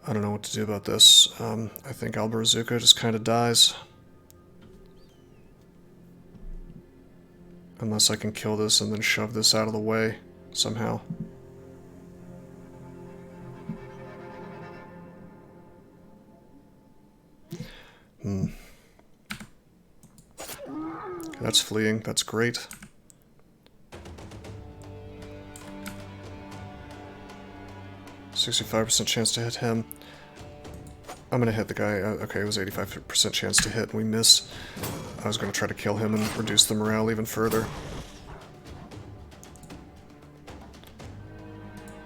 I don't know what to do about this. I think Albazuka just kind of dies. Unless I can kill this and then shove this out of the way somehow. Okay, that's fleeing. That's great. %65% chance to hit him. I'm gonna hit the guy. Okay, it was 85% chance to hit, and we missed. I was gonna try to kill him and reduce the morale even further.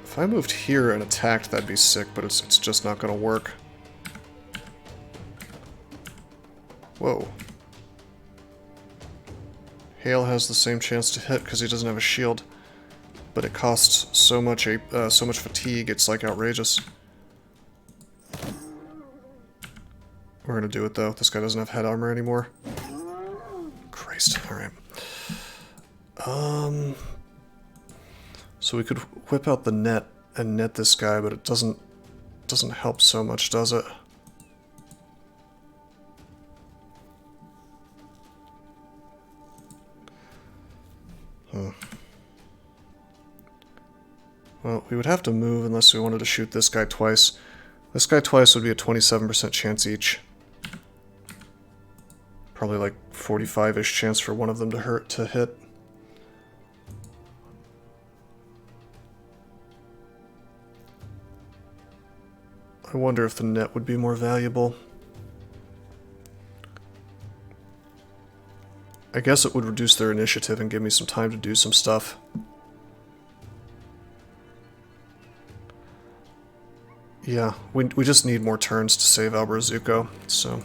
If I moved here and attacked, that'd be sick, but it's just not gonna work. Whoa. Hale has the same chance to hit because he doesn't have a shield, but it costs so much fatigue. It's like outrageous. We're gonna do it though. This guy doesn't have head armor anymore. Christ. All right. So we could whip out the net and net this guy, but it doesn't help so much, does it? Well, we would have to move unless we wanted to shoot this guy twice. This guy twice would be a 27% chance each. Probably like 45-ish chance for one of them to hit. I wonder if the net would be more valuable. I guess it would reduce their initiative and give me some time to do some stuff. Yeah, we just need more turns to save Albazuko, so...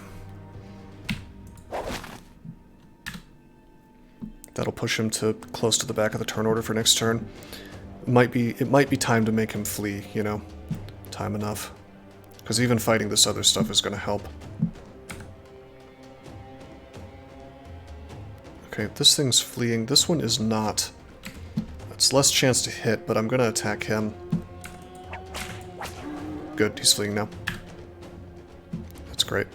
That'll push him to close to the back of the turn order for next turn. It might be time to make him flee, you know? Time enough. Because even fighting this other stuff is going to help. Okay, this thing's fleeing. This one is not. It's less chance to hit, but I'm going to attack him. Good, he's fleeing now. That's great.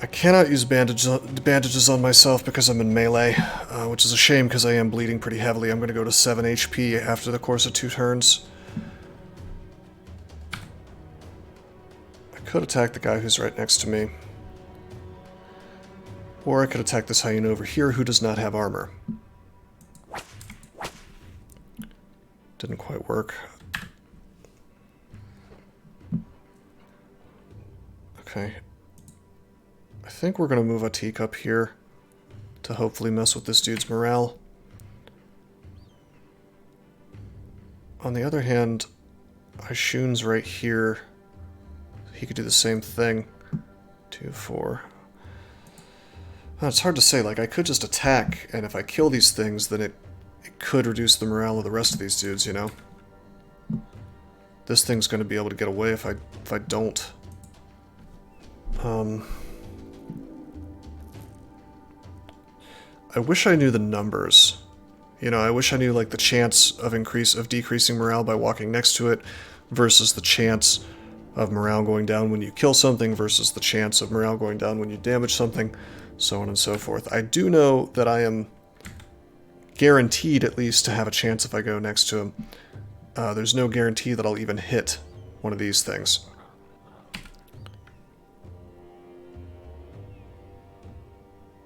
I cannot use bandages on myself because I'm in melee, which is a shame because I am bleeding pretty heavily. I'm going to go to 7 HP after the course of 2 turns. I could attack the guy who's right next to me. Or I could attack this hyena over here who does not have armor. Didn't quite work. Okay. I think we're going to move a teacup here to hopefully mess with this dude's morale. On the other hand, Ishun's right here. He could do the same thing. 2, 4. It's hard to say. Like, I could just attack, and if I kill these things, then it could reduce the morale of the rest of these dudes, you know? This thing's going to be able to get away if I don't. I wish I knew the numbers. You know, I wish I knew, like, the chance of decreasing morale by walking next to it versus the chance of morale going down when you kill something versus the chance of morale going down when you damage something, so on and so forth. I do know that I am guaranteed at least to have a chance if I go next to him. There's no guarantee that I'll even hit one of these things.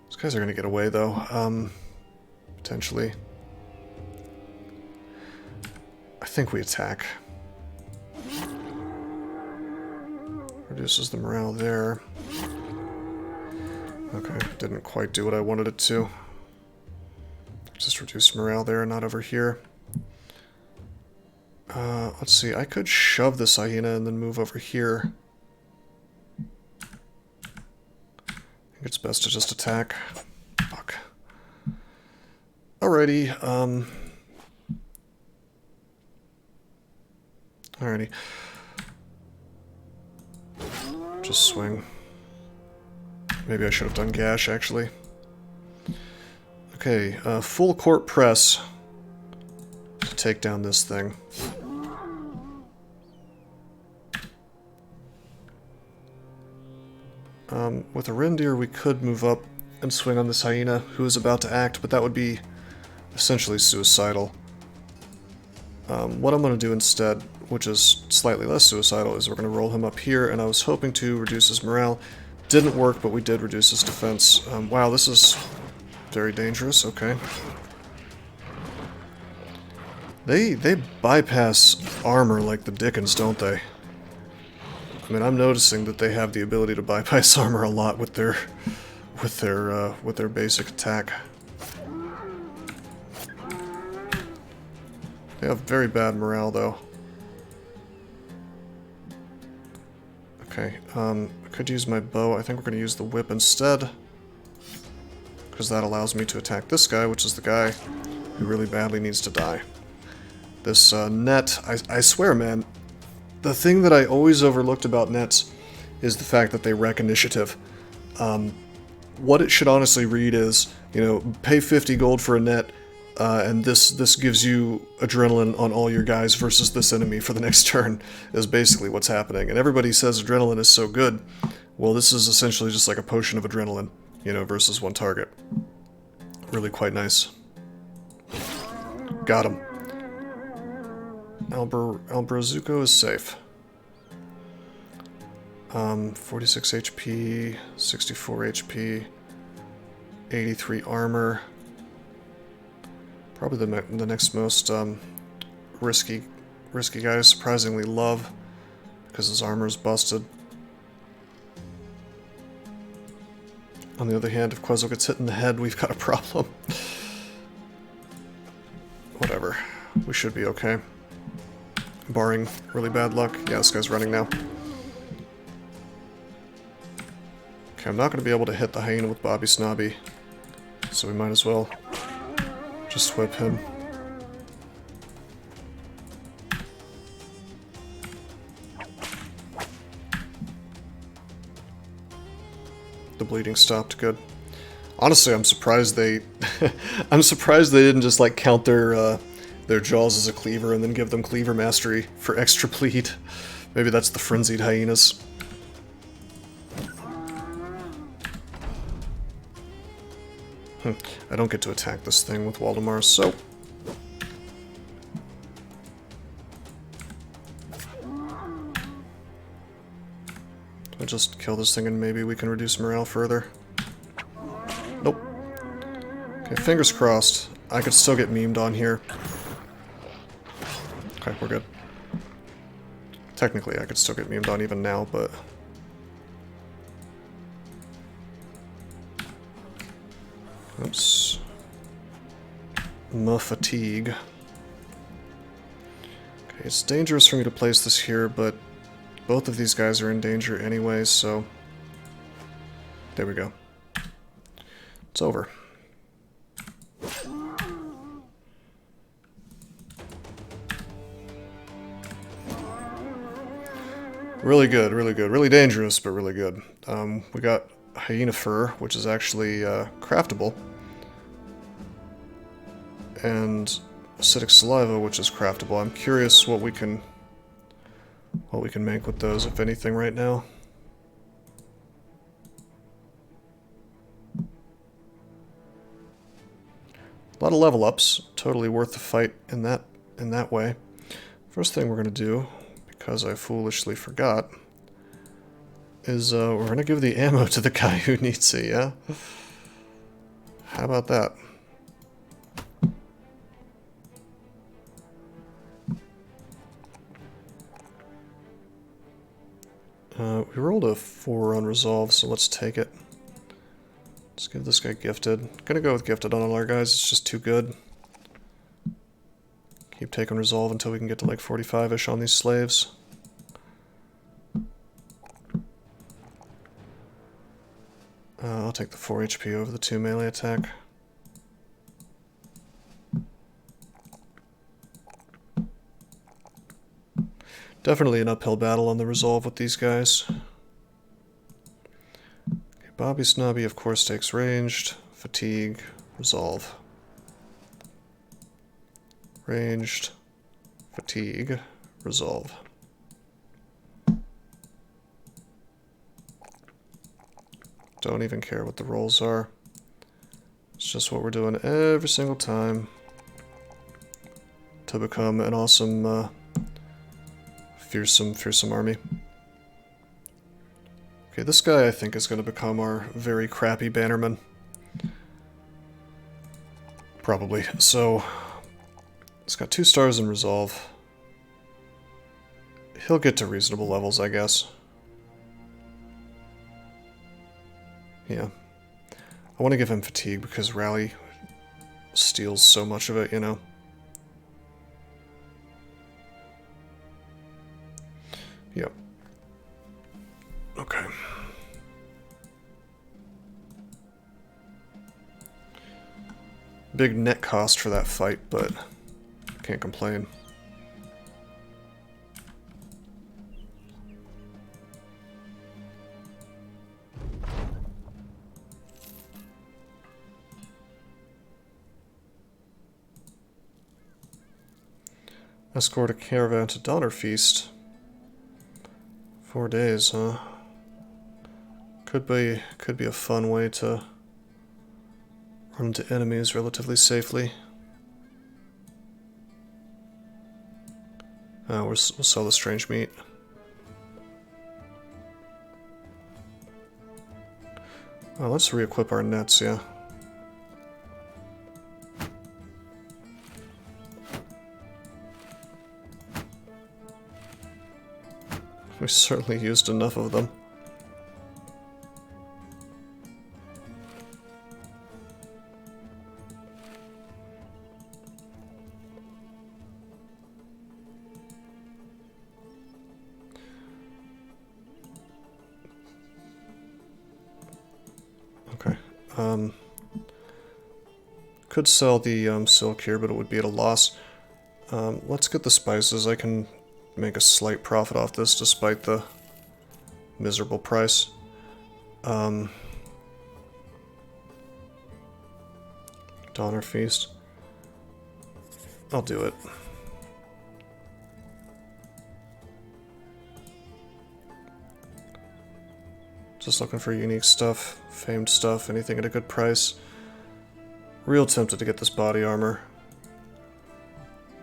These guys are going to get away, though. Potentially. I think we attack. Reduces the morale there. Okay, didn't quite do what I wanted it to. Just reduced morale there, not over here. Let's see, I could shove this hyena and then move over here. I think it's best to just attack. Fuck. Alrighty, Alrighty. Just swing. Maybe I should have done gash, actually. Okay, full court press to take down this thing. With a reindeer, we could move up and swing on this hyena who is about to act, but that would be essentially suicidal. What I'm going to do instead, which is slightly less suicidal, is we're going to roll him up here, and I was hoping to reduce his morale. Didn't work, but we did reduce his defense. Wow, this is very dangerous. Okay. They bypass armor like the dickens, don't they? I mean, I'm noticing that they have the ability to bypass armor a lot with their basic attack. They have very bad morale, though. Okay, I could use my bow. I think we're going to use the whip instead, because that allows me to attack this guy, which is the guy who really badly needs to die. This net, I swear, man, the thing that I always overlooked about nets is the fact that they wreck initiative. What it should honestly read is, you know, pay 50 gold for a net, and this gives you adrenaline on all your guys versus this enemy for the next turn, is basically what's happening. And everybody says adrenaline is so good. Well, this is essentially just like a potion of adrenaline, you know, versus one target. Really quite nice. Got him. Albrazuco is safe. 46 HP, 64 HP, 83 armor. Probably the next most risky guy to surprisingly love, because his armor is busted. On the other hand, if Quetzal gets hit in the head, we've got a problem. Whatever. We should be okay. Barring really bad luck. Yeah, this guy's running now. Okay, I'm not going to be able to hit the hyena with Bobby Snobby, so we might as well just whip him. The bleeding stopped. Good. Honestly, I'm surprised they I'm surprised they didn't just like count their jaws as a cleaver and then give them cleaver mastery for extra bleed. Maybe that's the frenzied hyenas. I don't get to attack this thing with Waldemar, so I'll just kill this thing and maybe we can reduce morale further. Nope. Okay, fingers crossed. I could still get memed on here. Okay, we're good. Technically, I could still get memed on even now, but oops. My fatigue. Okay, it's dangerous for me to place this here, but both of these guys are in danger anyway, so there we go. It's over. Really good, really good. Really dangerous, but really good. We got hyena fur, which is actually craftable, and acidic saliva, which is craftable. I'm curious what we can make with those, if anything, right now. A lot of level ups, totally worth the fight in that way. First thing we're gonna do, because I foolishly forgot, is we're gonna give the ammo to the guy who needs it, yeah? How about that? We rolled a 4 on resolve, so let's take it. Let's give this guy gifted. Gonna go with gifted on all our guys, it's just too good. Keep taking resolve until we can get to like 45-ish on these slaves. I'll take the 4 HP over the 2 melee attack. Definitely an uphill battle on the resolve with these guys. Okay, Bobby Snobby, of course, takes ranged, fatigue, resolve. Ranged, fatigue, resolve. Don't even care what the rolls are. It's just what we're doing every single time to become an awesome, fearsome army. Okay, this guy I think is going to become our very crappy bannerman. Probably. So, it's got 2 stars in resolve. He'll get to reasonable levels, I guess. Yeah. I want to give him fatigue because rally steals so much of it, you know. Yep. Okay. Big net cost for that fight, but can't complain. Escort a caravan to Donner Feast. 4 days, huh? Could be a fun way to run into enemies relatively safely. We'll sell the strange meat. Let's re-equip our nets, yeah. We certainly used enough of them. Okay. Could sell the silk here, but it would be at a loss. Let's get the spices. I can make a slight profit off this despite the miserable price. Donner Feast. I'll do it. Just looking for unique stuff, famed stuff, anything at a good price. Real tempted to get this body armor,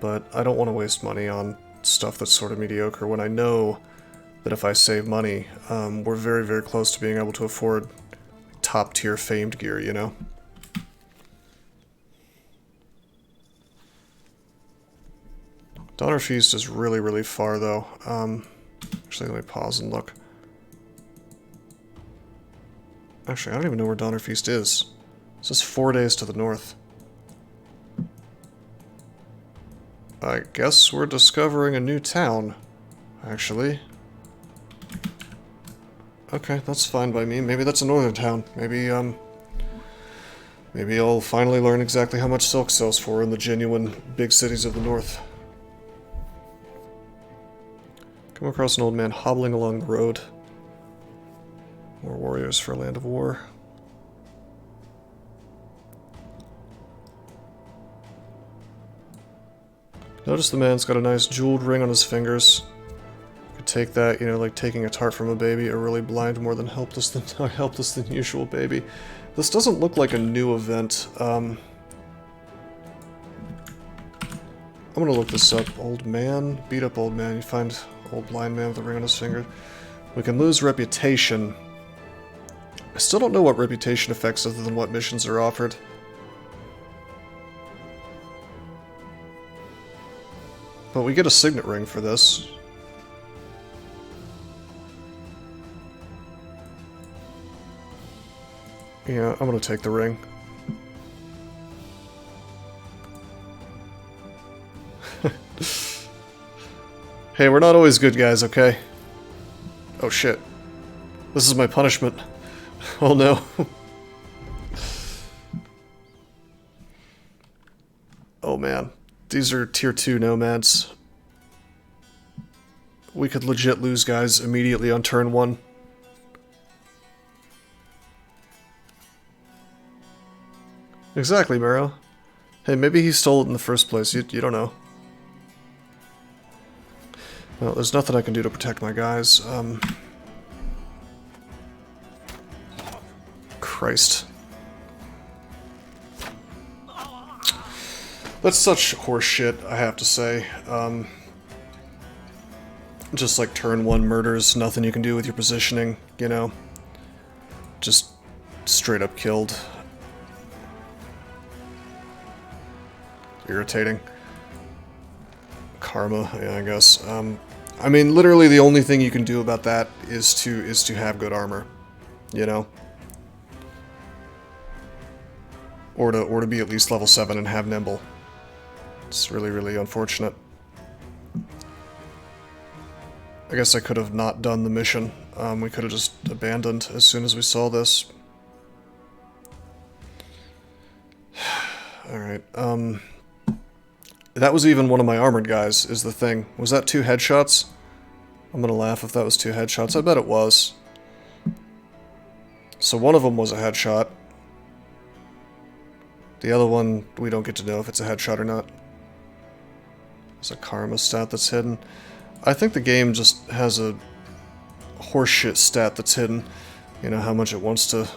but I don't want to waste money on stuff that's sort of mediocre when I know that if I save money, we're very, very close to being able to afford top-tier famed gear, you know? Donner Feast is really, really far, though. Actually, let me pause and look. Actually, I don't even know where Donner Feast is. This is 4 days to the north. I guess we're discovering a new town, actually. Okay, that's fine by me. Maybe that's a northern town. Maybe I'll finally learn exactly how much silk sells for in the genuine big cities of the north. Come across an old man hobbling along the road. More warriors for a land of war. Notice the man's got a nice jeweled ring on his fingers. Could take that, you know, like taking a tart from a baby, a really blind, more than helpless than usual baby. This doesn't look like a new event. I'm gonna look this up. Old man, beat up old man. You find old blind man with a ring on his finger. We can lose reputation. I still don't know what reputation affects other than what missions are offered. But we get a signet ring for this. Yeah, I'm gonna take the ring. Hey, we're not always good guys, okay? Oh shit. This is my punishment. Oh no. Oh man. These are tier 2 nomads. We could legit lose guys immediately on turn 1. Exactly, Mero. Hey, maybe he stole it in the first place. You don't know. Well, there's nothing I can do to protect my guys. Christ. That's such horse shit, I have to say. Just like turn 1 murders, nothing you can do with your positioning, you know? Just straight up killed. Irritating. Karma, yeah, I guess. I mean, literally the only thing you can do about that is to have good armor, you know? Or to be at least level 7 and have nimble. It's really, really unfortunate. I guess I could have not done the mission. We could have just abandoned as soon as we saw this. Alright, that was even one of my armored guys, is the thing. Was that 2 headshots? I'm gonna laugh if that was 2 headshots. I bet it was. So one of them was a headshot. The other one, we don't get to know if it's a headshot or not. There's a karma stat that's hidden. I think the game just has a horseshit stat that's hidden. You know, how much it wants to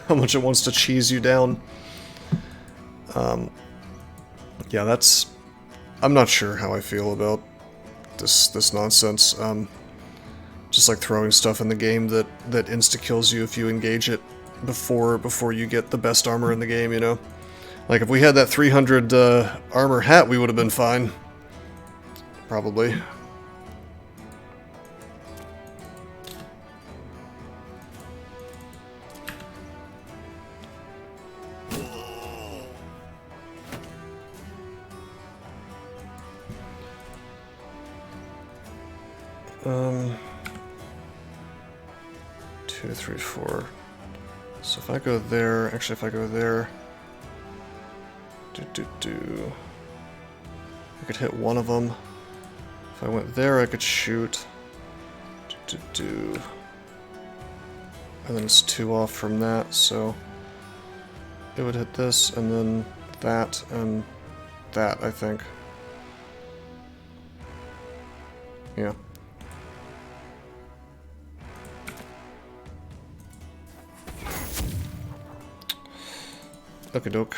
how much it wants to cheese you down. Yeah, that's... I'm not sure how I feel about this nonsense. Just like throwing stuff in the game that insta-kills you if you engage it before you get the best armor in the game, you know? Like, if we had that 300 armor hat, we would have been fine. Probably. Two, three, four. So if I go there, actually if I go there, I could hit one of them. If I went there, I could shoot. And then it's 2 off from that, so it would hit this, and then that, and that, I think. Yeah. Okie doke.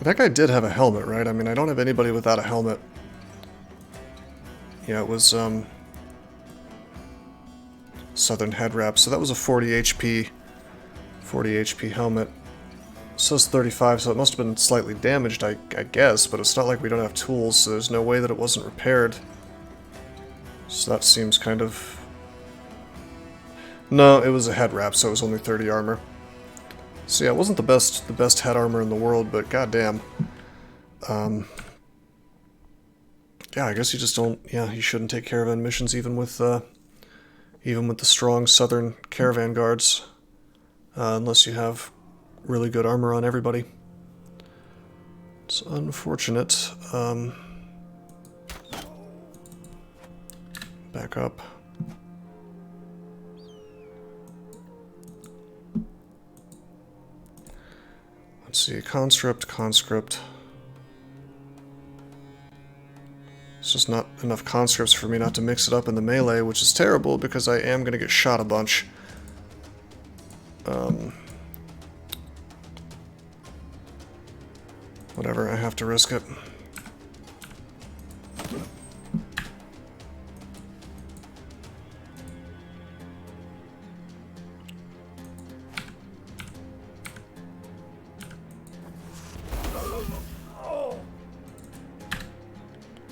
That guy did have a helmet, right? I mean, I don't have anybody without a helmet. Yeah, it was, Southern head wrap, so that was a 40 HP helmet. It says 35, so it must have been slightly damaged, I guess, but it's not like we don't have tools, so there's no way that it wasn't repaired. So that seems kind of... No, it was a head wrap, so it was only 30 armor. So yeah, it wasn't the best head armor in the world, but goddamn. Yeah, I guess you just don't... Yeah, you shouldn't take caravan missions even with the strong southern caravan guards, unless you have really good armor on everybody. It's unfortunate. Back up. Let's see, conscript. It's just not enough conscripts for me not to mix it up in the melee, which is terrible because I am going to get shot a bunch. Whatever, I have to risk it.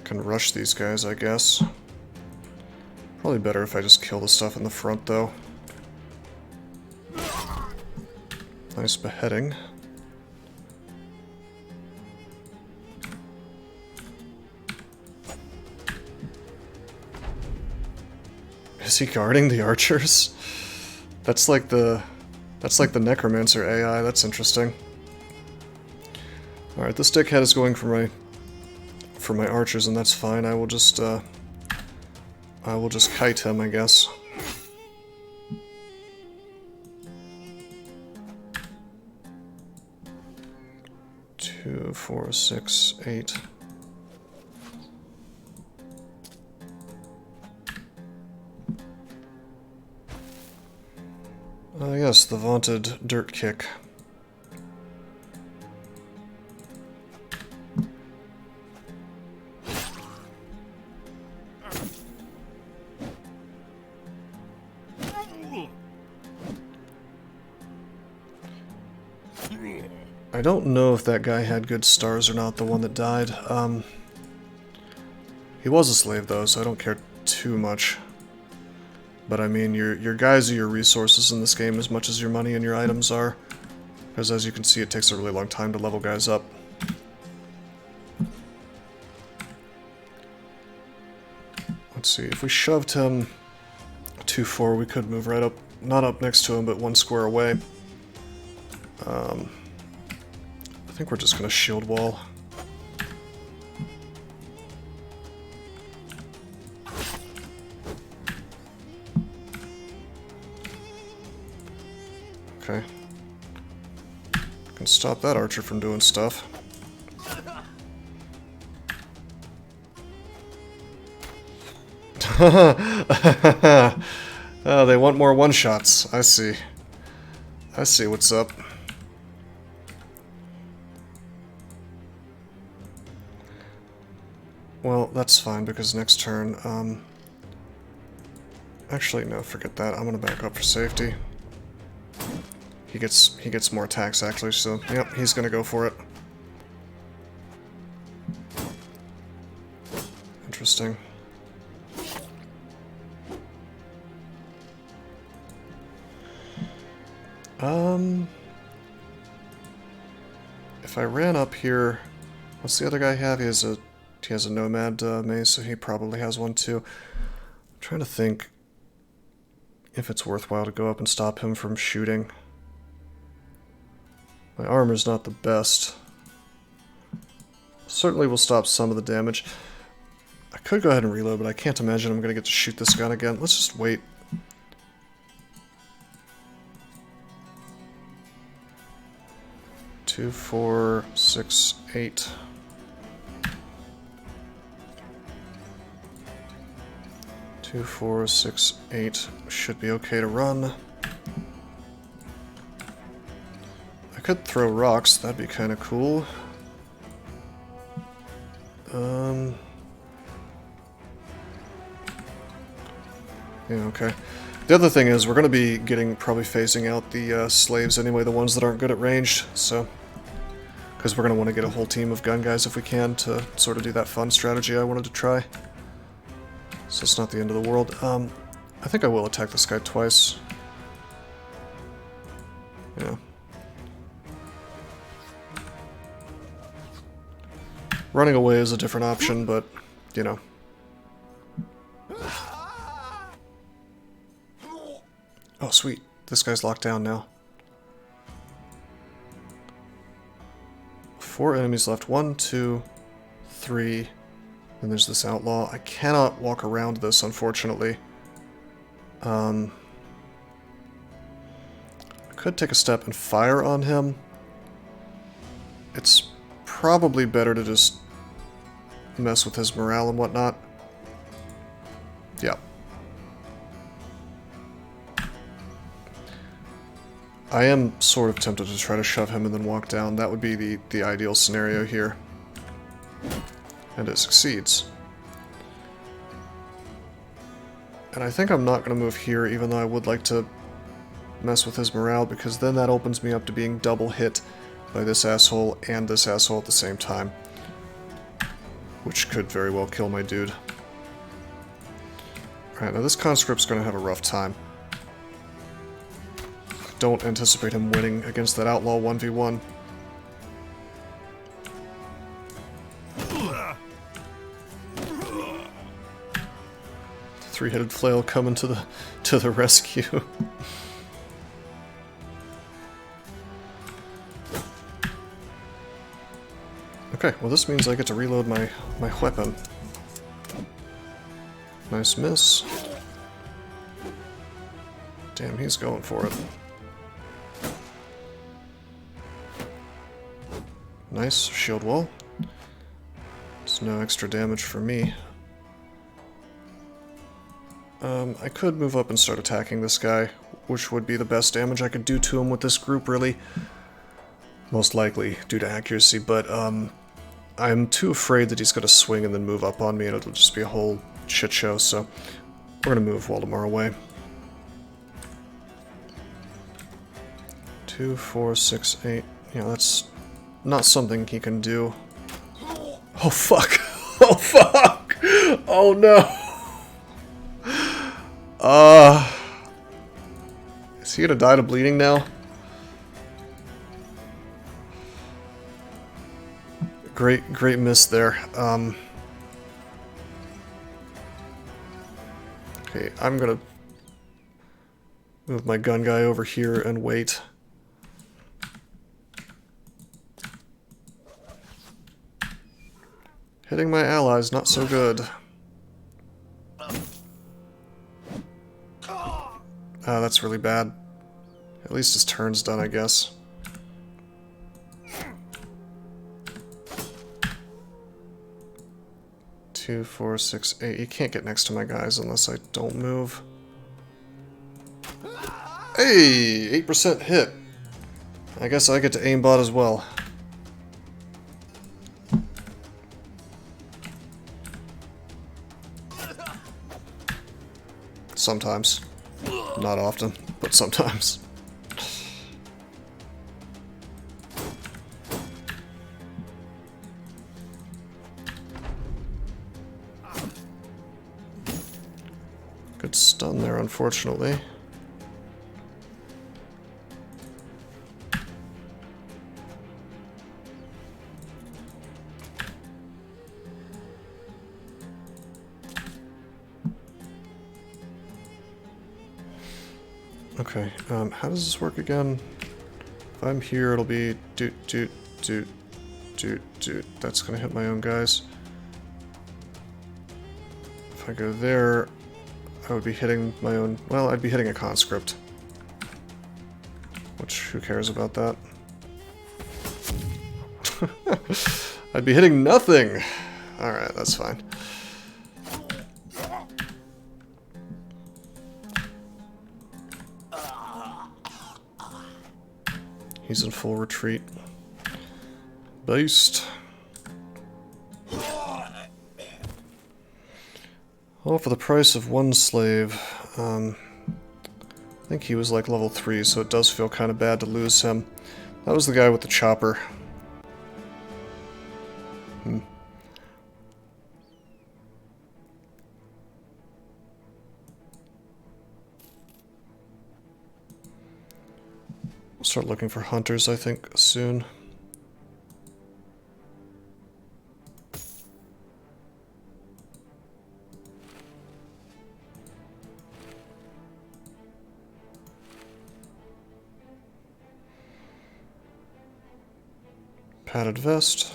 Can rush these guys, I guess. Probably better if I just kill the stuff in the front, though. Nice beheading. Is he guarding the archers? That's like the necromancer AI. That's interesting. All right, this dickhead is going for my archers, and that's fine. I will just kite him, I guess. 2, 4, 6, 8. Yes, the vaunted dirt kick. I don't know if that guy had good stars or not, the one that died. He was a slave though, so I don't care too much. But I mean, your guys are your resources in this game as much as your money and your items are. Because as you can see, it takes a really long time to level guys up. Let's see, if we shoved him 2-4, we could move right up, not up next to him, but one square away. I think we're just gonna shield wall. Okay. Can stop that archer from doing stuff. Oh, they want more one-shots. I see. I see what's up. Well, that's fine, because next turn, actually, no, forget that. I'm gonna back up for safety. He gets more attacks, actually, so, yep, he's gonna go for it. Interesting. If I ran up here, what's the other guy have? He has a nomad mace, so he probably has one too. I'm trying to think if it's worthwhile to go up and stop him from shooting. My armor's not the best. Certainly will stop some of the damage. I could go ahead and reload, but I can't imagine I'm going to get to shoot this gun again. Let's just wait. Two, 4, 6, 8. Two, 4, 6, 8 should be okay to run. I could throw rocks, that'd be kind of cool. Yeah, okay. The other thing is, we're going to be probably phasing out the slaves anyway, the ones that aren't good at ranged, so... Because we're going to want to get a whole team of gun guys if we can to sort of do that fun strategy I wanted to try. So it's not the end of the world. I think I will attack this guy twice. Yeah. Running away is a different option, but, you know. Oh, sweet. This guy's locked down now. 4 enemies left. 1, 2, 3. And there's this outlaw. I cannot walk around this, unfortunately. I could take a step and fire on him. It's probably better to just mess with his morale and whatnot. Yeah. I am sort of tempted to try to shove him and then walk down. That would be the ideal scenario here. And it succeeds. And I think I'm not going to move here, even though I would like to mess with his morale, because then that opens me up to being double hit by this asshole and this asshole at the same time. Which could very well kill my dude. Alright, now this conscript's going to have a rough time. I don't anticipate him winning against that outlaw 1v1. Three-headed flail coming to the rescue. Okay, well this means I get to reload my weapon. Nice miss. Damn, he's going for it. Nice. Shield wall. There's no extra damage for me. I could move up and start attacking this guy, which would be the best damage I could do to him with this group, really. Most likely, due to accuracy, but I'm too afraid that he's going to swing and then move up on me, and it'll just be a whole shit show, so we're going to move Waldemar away. 2, 4, 6, 8. Yeah, that's not something he can do. Oh, fuck. Oh, fuck. Oh, no. Is he gonna die to bleeding now? Great miss there. Okay, I'm gonna move my gun guy over here and wait. Hitting my allies, not so good. That's really bad. At least his turn's done, I guess. Two, 4, 6, 8. You can't get next to my guys unless I don't move. Hey! 8% hit. I guess I get to aimbot as well. Sometimes. Not often, but sometimes. Good stun there, unfortunately. Okay, how does this work again? If I'm here, it'll be doot. That's gonna hit my own guys. If I go there, I would be hitting my own... Well, I'd be hitting a conscript. Which, who cares about that? I'd be hitting nothing! Alright, that's fine. He's in full retreat. Beast. Well, for the price of 1 slave, I think he was like level 3, so it does feel kind of bad to lose him. That was the guy with the chopper. We'll start looking for hunters, I think, soon. Padded vest.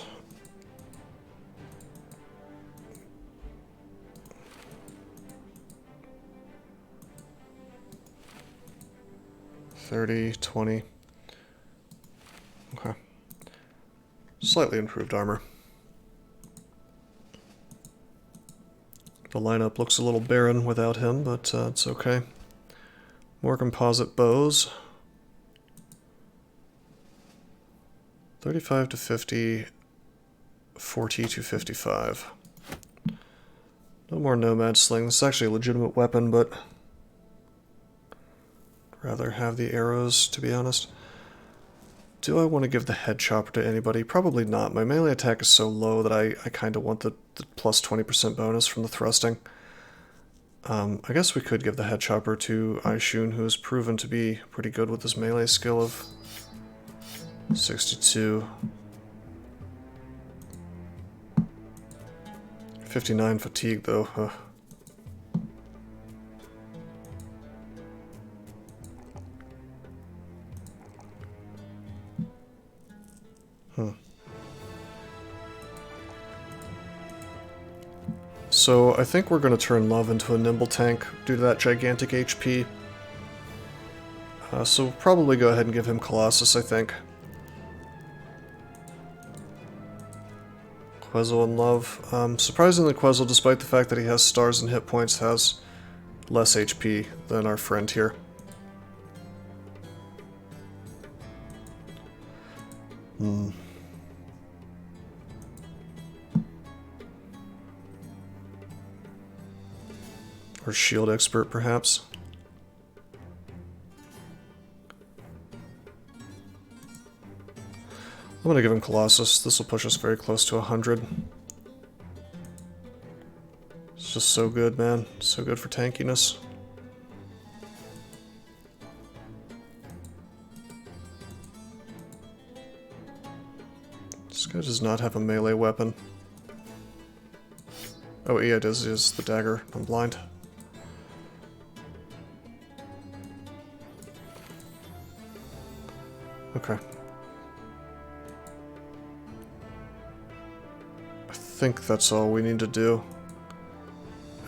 $30, $20. Okay. Slightly improved armor. The lineup looks a little barren without him, but it's okay. More composite bows. 35 to 50, 40 to 55. No more nomad sling. This is actually a legitimate weapon, but I'd rather have the arrows, to be honest. Do I want to give the head chopper to anybody? Probably not. My melee attack is so low that I kind of want the plus 20% bonus from the thrusting. I guess we could give the head chopper to Aishun, who has proven to be pretty good with his melee skill of 62. 59 fatigue, though. So I think we're going to turn Love into a nimble tank due to that gigantic HP. So we'll probably go ahead and give him Colossus, I think. Quezzle in love. Surprisingly, Quezzle, despite the fact that he has stars and hit points, has less HP than our friend here. Or shield expert, perhaps. I'm gonna give him Colossus. This will push us very close to 100. It's just so good, man. So good for tankiness. This guy does not have a melee weapon. Oh, yeah, it is. It is the dagger. I'm blind. Okay. I think that's all we need to do.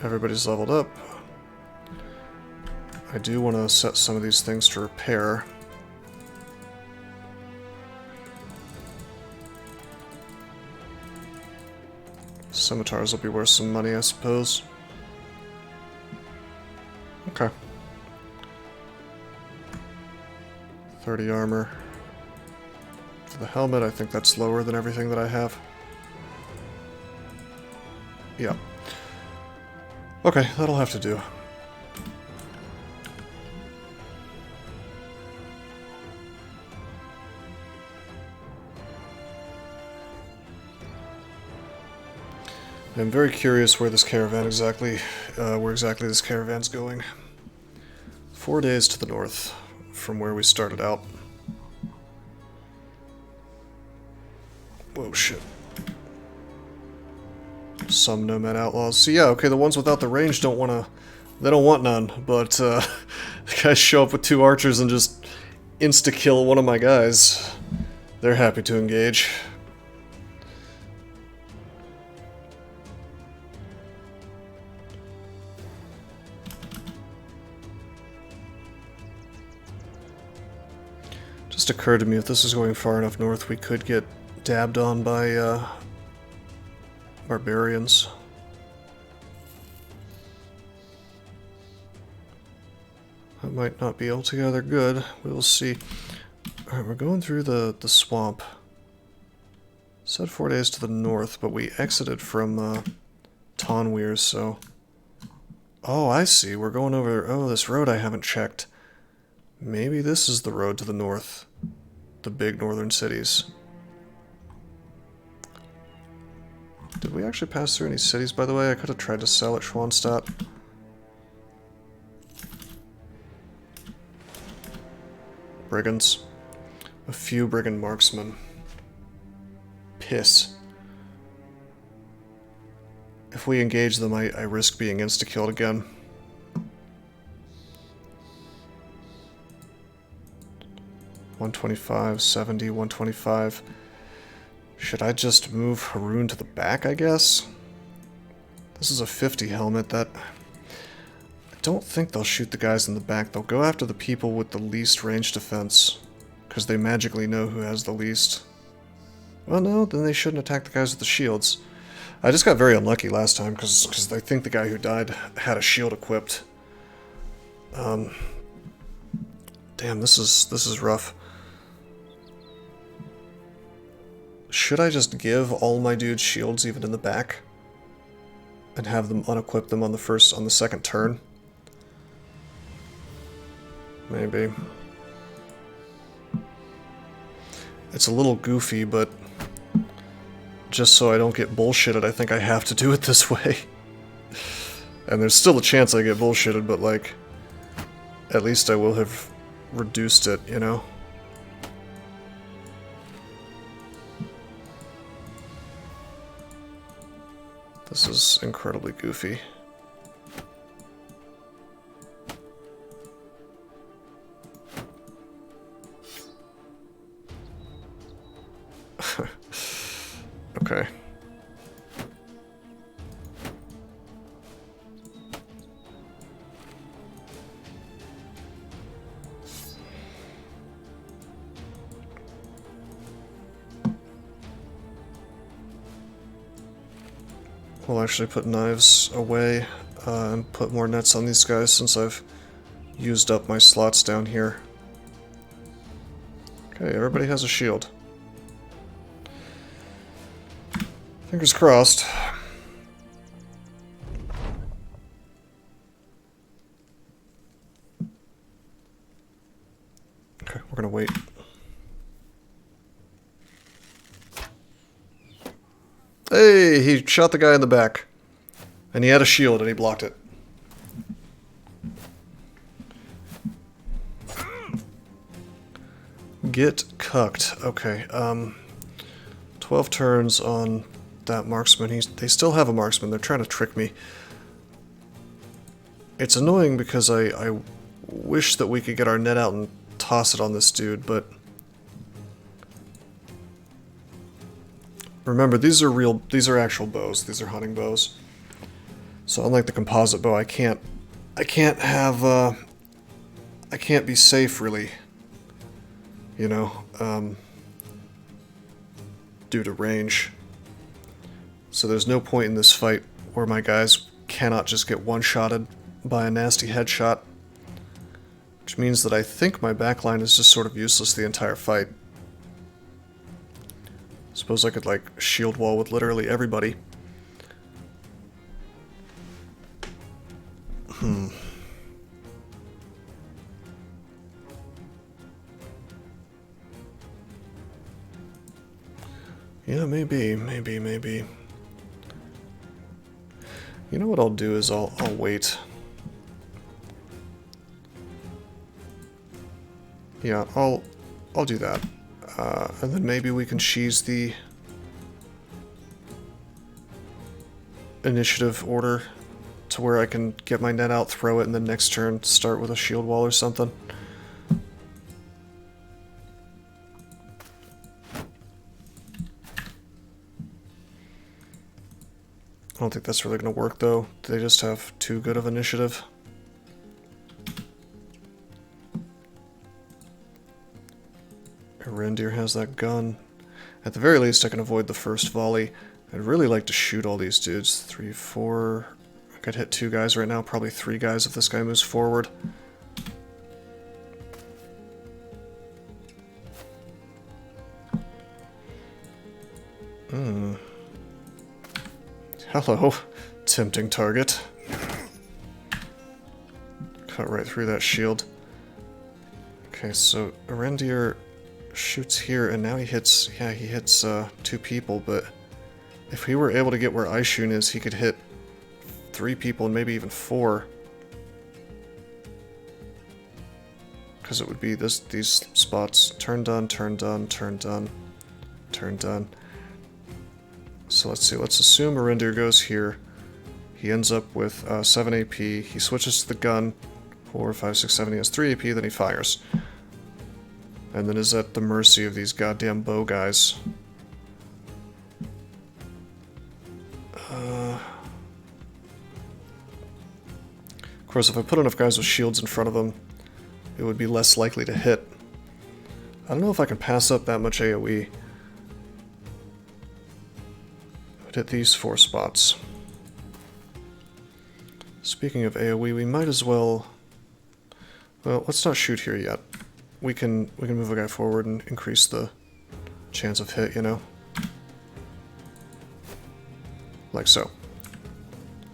Everybody's leveled up. I do want to set some of these things to repair. Scimitars will be worth some money, I suppose. Okay. 30 armor. For the helmet, I think that's lower than everything that I have. Yeah. Okay, that'll have to do. I'm very curious where this caravan exactly, this caravan's going. 4 days to the north from where we started out. Whoa, shit. Some nomad outlaws. So yeah, okay, the ones without the range don't want none, but the guys show up with 2 archers and just insta-kill one of my guys. They're happy to engage. Just occurred to me, if this is going far enough north, we could get dabbed on by barbarians. That might not be altogether good. We will see. Alright, we're going through the swamp. Said 4 days to the north, but we exited from Tonweir, so... Oh, I see. We're going over... Oh, this road I haven't checked. Maybe this is the road to the north. The big northern cities. Did we actually pass through any cities, by the way? I could have tried to sell at Schwanstadt. Brigands. A few brigand marksmen. Piss. If we engage them, I risk being insta-killed again. $125, 70, 125. Should I just move Haroon to the back, I guess? This is a 50 helmet that... I don't think they'll shoot the guys in the back. They'll go after the people with the least range defense. Because they magically know who has the least. Well, no, then they shouldn't attack the guys with the shields. I just got very unlucky last time, because I think the guy who died had a shield equipped. Damn, this is rough. Should I just give all my dudes shields even in the back? And have them unequip them on the second turn? Maybe. It's a little goofy, but just so I don't get bullshitted, I think I have to do it this way. And there's still a chance I get bullshitted, but like, at least I will have reduced it, you know? This is incredibly goofy. Okay. We'll actually put knives away and put more nets on these guys since I've used up my slots down here. Okay, everybody has a shield. Fingers crossed. Okay, we're gonna wait. Hey, he shot the guy in the back. And he had a shield and he blocked it. Get cucked. Okay, 12 turns on that marksman. They still have a marksman. They're trying to trick me. It's annoying because I wish that we could get our net out and toss it on this dude, but remember, these are actual bows. These are hunting bows. So unlike the composite bow, I can't be safe really, you know, due to range. So there's no point in this fight where my guys cannot just get one-shotted by a nasty headshot, which means that I think my backline is just sort of useless the entire fight. Suppose I could, like, shield wall with literally everybody. Yeah, maybe. You know what I'll do is I'll wait. Yeah, I'll do that. And then maybe we can cheese the initiative order to where I can get my net out, throw it, and then next turn start with a shield wall or something. I don't think that's really going to work, though. They just have too good of initiative. Reindeer has that gun. At the very least, I can avoid the first volley. I'd really like to shoot all these dudes. 3, 4... I could hit 2 guys right now, probably 3 guys if this guy moves forward. Hello, tempting target. Cut right through that shield. Okay, so Reindeer shoots here, and now he hits, yeah, he hits 2 people, but if he were able to get where Aishun is, he could hit 3 people and maybe even 4. Because it would be these spots. Turn done, turn done, turn done, turn done. So let's see, let's assume Reindeer goes here. He ends up with 7 AP, he switches to the gun, 4, 5, 6, 7, he has 3 AP, then he fires. And then is at the mercy of these goddamn bow guys. Of course, if I put enough guys with shields in front of them, it would be less likely to hit. I don't know if I can pass up that much AoE. I'd hit these 4 spots. Speaking of AoE, we might as well... Well, let's not shoot here yet. We can move a guy forward and increase the chance of hit, you know? Like so.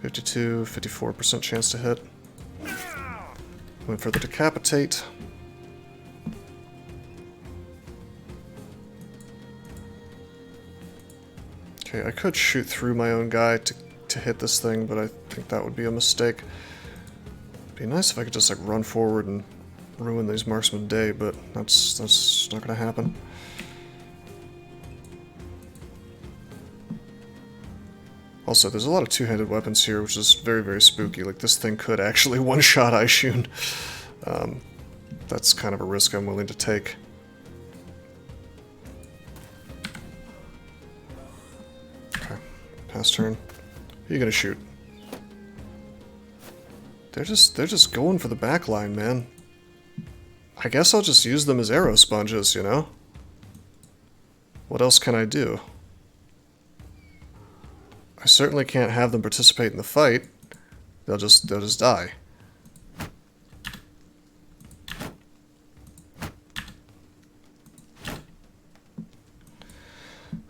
52, 54% chance to hit. Went for the decapitate. Okay, I could shoot through my own guy to hit this thing, but I think that would be a mistake. It'd be nice if I could just like run forward and ruin these marksmen day, but that's not gonna happen. Also, there's a lot of two-handed weapons here, which is very, very spooky. Like, this thing could actually one-shot Aishun. That's kind of a risk I'm willing to take. Okay, pass turn. Who are you gonna shoot? They're just going for the back line, man. I guess I'll just use them as arrow sponges, you know? What else can I do? I certainly can't have them participate in the fight. They'll just die.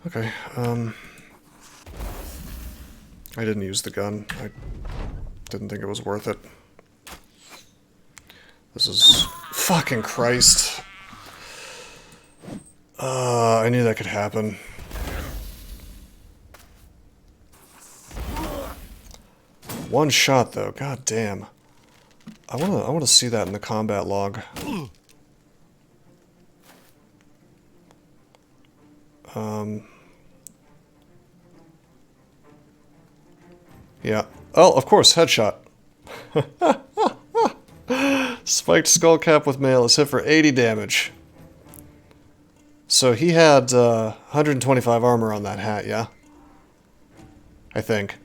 Okay, I didn't use the gun. I didn't think it was worth it. This is... Fucking Christ. I knew that could happen. One shot, though. God damn. I wanna see that in the combat log. Yeah. Oh, of course, headshot. Spiked skull cap with mail is hit for 80 damage. So he had 125 armor on that hat, yeah? I think.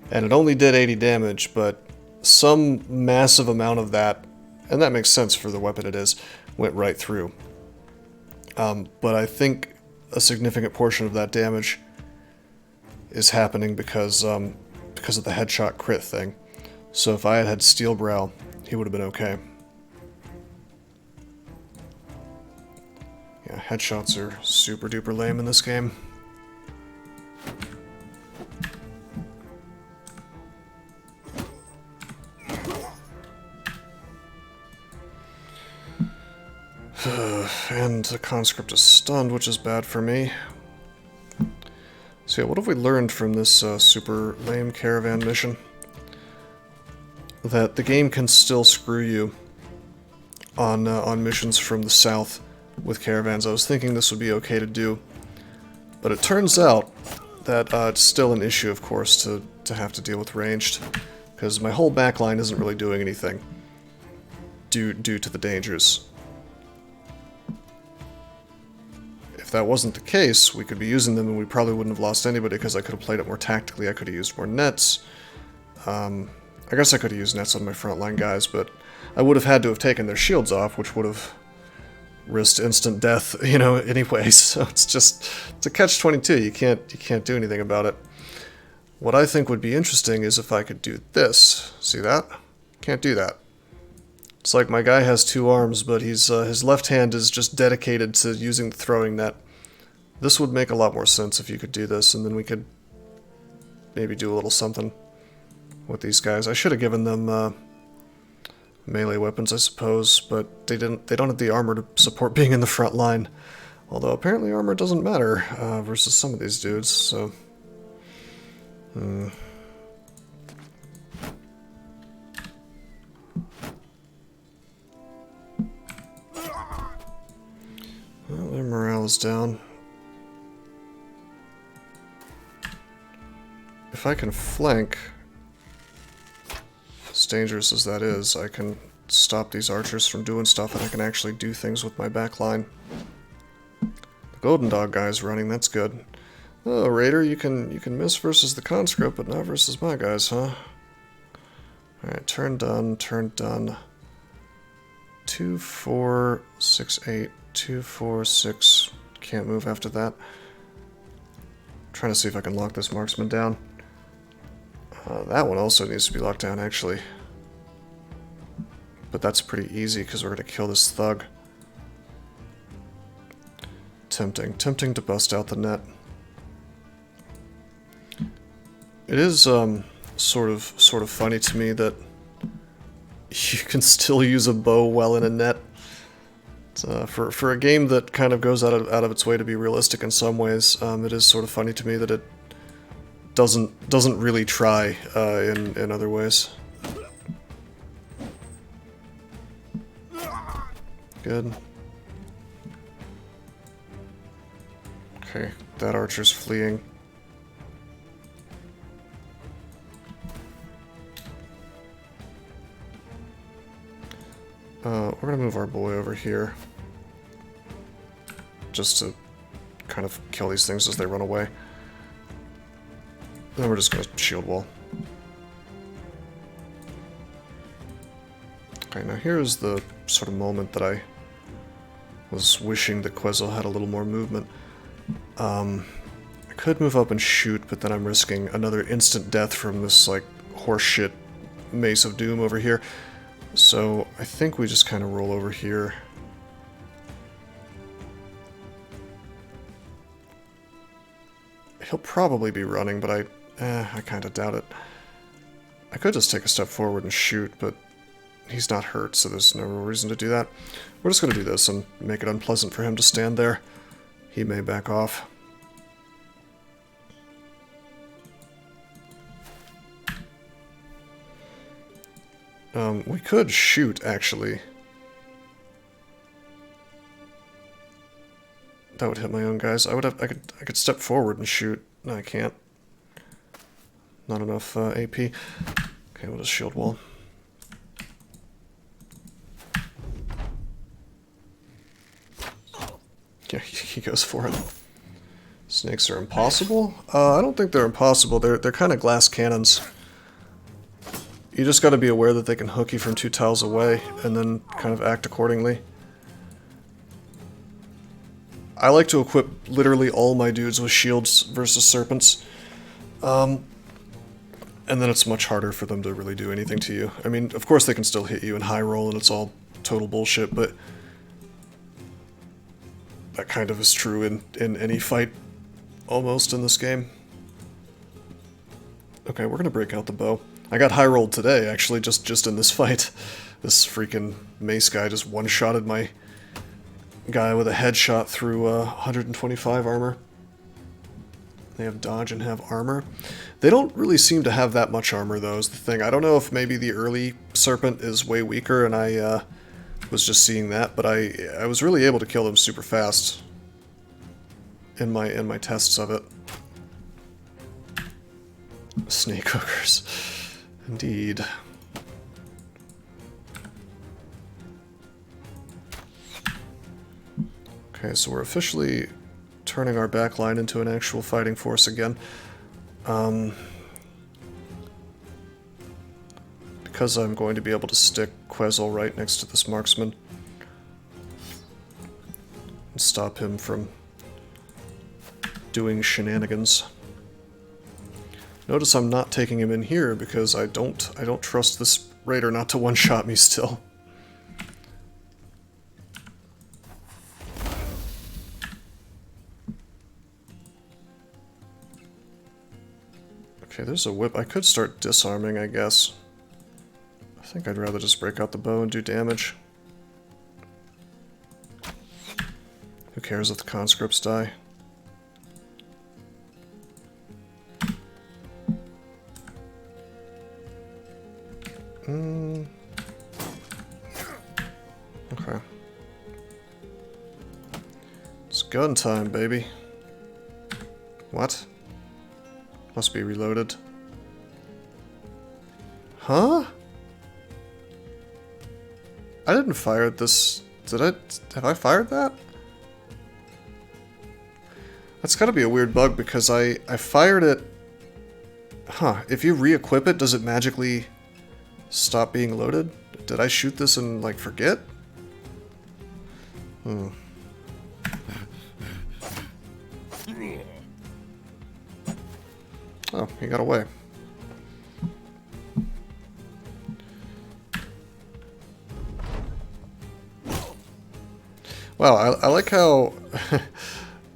And it only did 80 damage, but some massive amount of that, and that makes sense for the weapon it is, went right through. But I think a significant portion of that damage is happening because of the headshot crit thing. So if I had Steel Brow, he would have been okay. Yeah, headshots are super duper lame in this game. And the conscript is stunned, which is bad for me. So yeah, what have we learned from this super lame caravan mission? That the game can still screw you on missions from the south with caravans. I was thinking this would be okay to do, but it turns out that it's still an issue, of course, to have to deal with ranged, because my whole backline isn't really doing anything due to the dangers. If that wasn't the case, we could be using them and we probably wouldn't have lost anybody because I could have played it more tactically. I could have used more nets. I guess I could have used nets on my frontline guys, but I would have had to have taken their shields off, which would have risked instant death, you know, anyway. So it's a catch-22. You can't do anything about it. What I think would be interesting is if I could do this. See that? Can't do that. It's like my guy has two arms, but his left hand is just dedicated to using the throwing net. This would make a lot more sense if you could do this, and then we could maybe do a little something with these guys. I should have given them melee weapons, I suppose, but they don't have the armor to support being in the front line. Although apparently armor doesn't matter versus some of these dudes, so... Well, their morale is down. If I can flank, as dangerous as that is, I can stop these archers from doing stuff and I can actually do things with my backline. The Golden Dog guy's running, that's good. Oh, Raider, you can miss versus the conscript, but not versus my guys, huh? Alright, turn done, turn done. 2, 4, 6, 8, 2, 4, 6. Can't move after that. Trying to see if I can lock this marksman down. That one also needs to be locked down, actually. But that's pretty easy, because we're going to kill this thug. Tempting to bust out the net. It is sort of funny to me that you can still use a bow well in a net. For a game that kind of goes out of its way to be realistic in some ways, it is sort of funny to me that it doesn't really try in other ways. Good. Okay, that archer's fleeing. We're gonna move our boy over here. Just to kind of kill these things as they run away. Then we're just gonna shield wall. Okay, now here's the sort of moment that I was wishing that Quetzal had a little more movement. I could move up and shoot, but then I'm risking another instant death from this, like, horseshit Mace of Doom over here. So I think we just kind of roll over here. He'll probably be running, but I kind of doubt it. I could just take a step forward and shoot, but he's not hurt, so there's no real reason to do that. We're just going to do this and make it unpleasant for him to stand there. He may back off. We could shoot, actually. That would hit my own guys. I could step forward and shoot. No, I can't. Not enough AP. Okay, we'll just shield wall. Yeah, he goes for it. Snakes are impossible? I don't think they're impossible. They're kind of glass cannons. You just got to be aware that they can hook you from 2 tiles away, and then kind of act accordingly. I like to equip literally all my dudes with shields versus serpents. And then it's much harder for them to really do anything to you. I mean, of course they can still hit you in high roll, and it's all total bullshit, but that kind of is true in any fight, almost, in this game. Okay, we're gonna break out the bow. I got high rolled today, actually, just in this fight. This freaking mace guy just one-shotted my guy with a headshot through 125 armor. They have dodge and have armor. They don't really seem to have that much armor, though, is the thing. I don't know if maybe the early serpent is way weaker, and I was just seeing that, but I was really able to kill them super fast in my tests of it. Snake hookers. Indeed. Okay, so we're officially turning our back line into an actual fighting force again. Because I'm going to be able to stick Quezel right next to this marksman and stop him from doing shenanigans. Notice I'm not taking him in here because I don't trust this raider not to one-shot me still. Okay, there's a whip. I could start disarming, I guess. I think I'd rather just break out the bow and do damage. Who cares if the conscripts die? Okay. It's gun time, baby. What? Must be reloaded. Huh? I didn't fire this. Did I? Have I fired that? That's gotta be a weird bug because I fired it. Huh. If you re-equip it, does it magically stop being loaded? Did I shoot this and, like, forget? Hmm. Oh, he got away. Wow, I like how,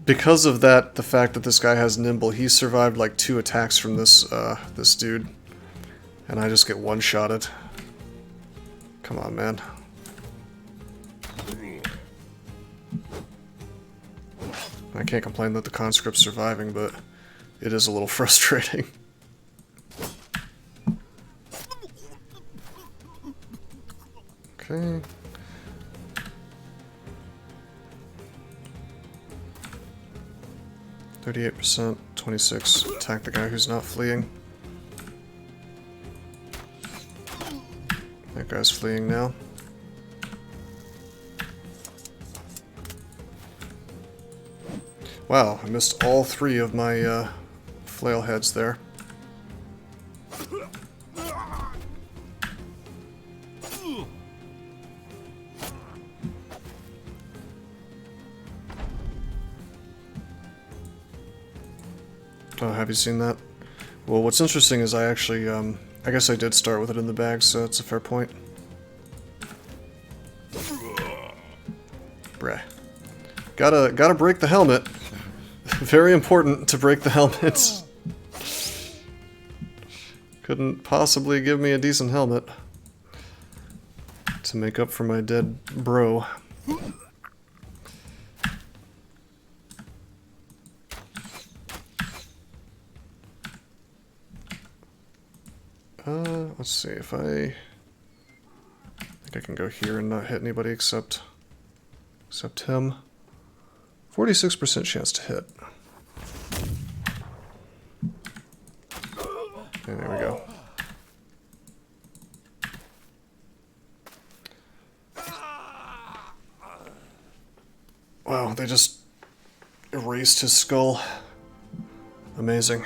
because of that, the fact that this guy has nimble, he survived like 2 attacks from this this dude, and I just get one-shotted. Come on, man. I can't complain that the conscript's surviving, but it is a little frustrating. Okay. %, 26. Attack the guy who's not fleeing. That guy's fleeing now. Wow, I missed all 3 of my flail heads there. Oh, have you seen that? Well, what's interesting is I actually, I guess I did start with it in the bag, so it's a fair point. Bruh. Gotta break the helmet. Very important to break the helmet. Couldn't possibly give me a decent helmet to make up for my dead bro. Let's see if I think I can go here and not hit anybody except him. 46% chance to hit. And there we go. Wow, they just erased his skull. Amazing.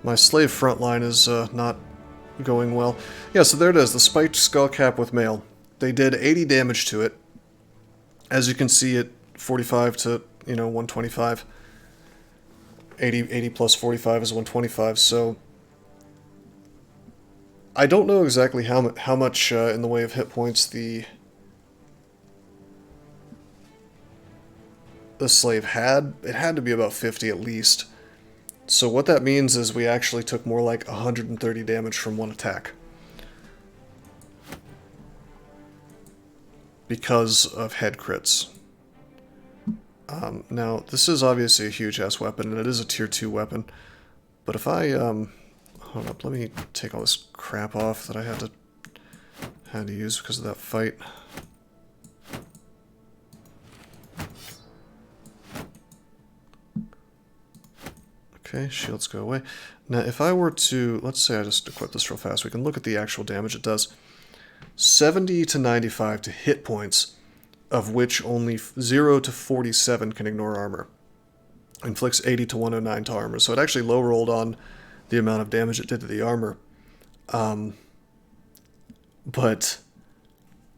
My slave front line is not going well. Yeah, so there it is, the spiked skull cap with mail. They did 80 damage to it. As you can see, at 45 to, 125. 80 plus 45 is 125, so I don't know exactly how much in the way of hit points the slave had. It had to be about 50 at least. So what that means is we actually took more like 130 damage from one attack. Because of head crits. Now, this is obviously a huge-ass weapon, and it is a tier 2 weapon. But if I, hold up, let me take all this crap off that I had to use because of that fight. Okay, shields go away. Now, if I were to, let's say I just equip this real fast, we can look at the actual damage it does. 70 to 95 to hit points, of which only 0 to 47 can ignore armor. Inflicts 80 to 109 to armor, so it actually low rolled on the amount of damage it did to the armor. But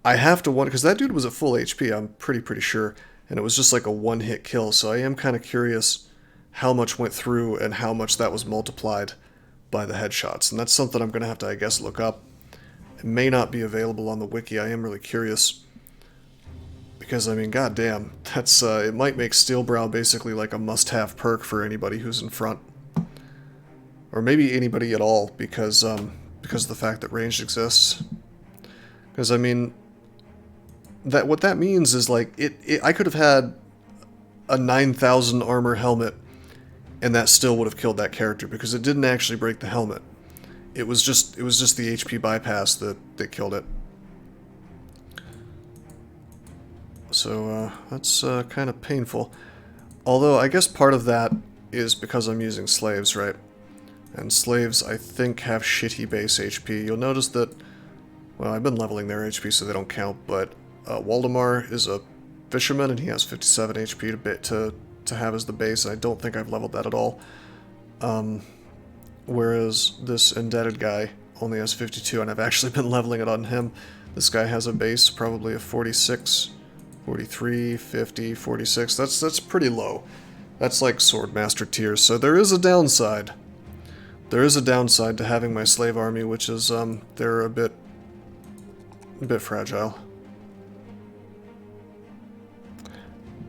I have to wonder, because that dude was at full HP, I'm pretty sure, and it was just like a one-hit kill, so I am kind of curious how much went through and how much that was multiplied by the headshots. And that's something I'm going to have to, I guess, look up. It may not be available on the wiki. I am really curious. Because, I mean, goddamn, that's, it might make Steelbrow basically like a must-have perk for anybody who's in front. Or maybe anybody at all, because of the fact that ranged exists. Because, I mean, what that means is, like, I could have had a 9,000 armor helmet, and that still would have killed that character, because it didn't actually break the helmet. It was just the HP bypass that killed it. So, that's kind of painful. Although, I guess part of that is because I'm using slaves, right? And slaves, I think, have shitty base HP. You'll notice that, well, I've been leveling their HP so they don't count, but Waldemar is a fisherman, and he has 57 HP to have as the base, and I don't think I've leveled that at all. Whereas this indebted guy only has 52, and I've actually been leveling it on him. This guy has a base probably of 46, 43, 50, 46. That's pretty low. That's like Swordmaster tiers, so there is a downside. There is a downside to having my slave army, which is they're a bit fragile.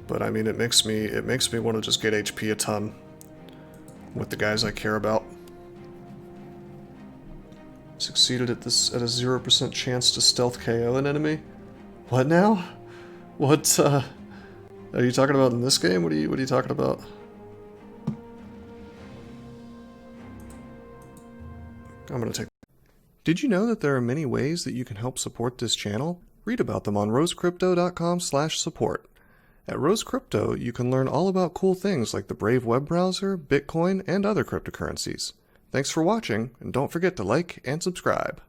But I mean, it makes me want to just get HP a ton with the guys I care about. Succeeded at a 0% chance to stealth KO an enemy. What now? What are you talking about in this game? What are you talking about? I'm gonna take. Did you know that there are many ways that you can help support this channel? Read about them on rosecrypto.com/support. At Rose Crypto, you can learn all about cool things like the Brave web browser, Bitcoin, and other cryptocurrencies. Thanks for watching, and don't forget to like and subscribe.